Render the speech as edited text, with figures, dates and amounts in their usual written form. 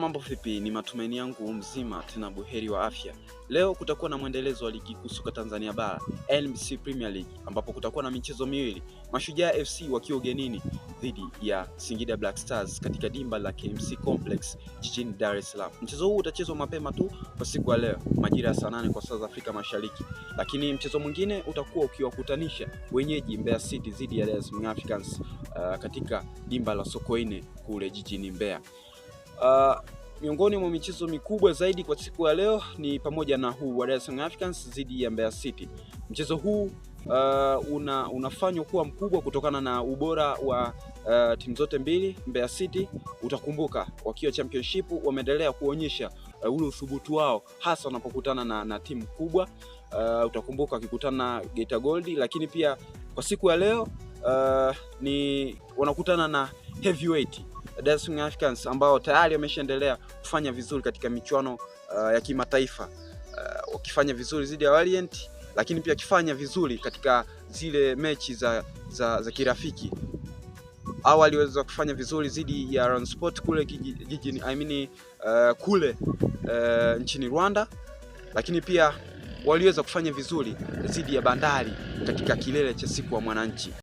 Mambo vipi, ni matumaini yangu mzima tena buheri wa afya. Leo kutakuwa na mwendelezo wa ligi kuu soka Tanzania bara, NBC Premier League, ambapo kutakuwa na michezo miwili. Mashujaa FC wakiwa ugenini dhidi ya Singida Black Stars katika dimba la KMC Complex jijini Dar es Salaam. Mchezo huu utachezwa mapema tu kwa siku ya leo, majira ya saa 8 kwa saa za Afrika Mashariki. Lakini mchezo mwingine utakuwa ukiwakutanisha wenyeji Mbeya City dhidi ya Dar es Salaam Africans katika dimba la Sokoine kule jijini Mbeya. Miongoni mwa michezo mikubwa zaidi kwa siku ya leo ni pamoja na huu wa Dar es Salaam Africans dhidi ya Mbeya City. Mchezo huu unafanywa kuwa mkubwa kutokana na ubora wa timu zote mbili. Mbeya City utakumbuka wakiwa championship wameendelea kuonyesha ule uthubutu wao hasa wanapokutana na timu kubwa. Utakumbuka wakikutana na Geita Gold, lakini pia kwa siku ya leo ni wanakutana na Heavyweight Dar es Salaam Africans ambao tayari wameshaendelea kufanya vizuri katika michuano ya kimataifa, wakifanya vizuri dhidi ya Orient, lakini pia kifanya vizuri katika zile mechi za kirafiki. Awali waliweza kufanya vizuri dhidi ya Run Sport kule jijini kule nchini Rwanda, lakini pia waliweza kufanya vizuri dhidi ya Bandari katika kilele cha siku ya Mwananchi.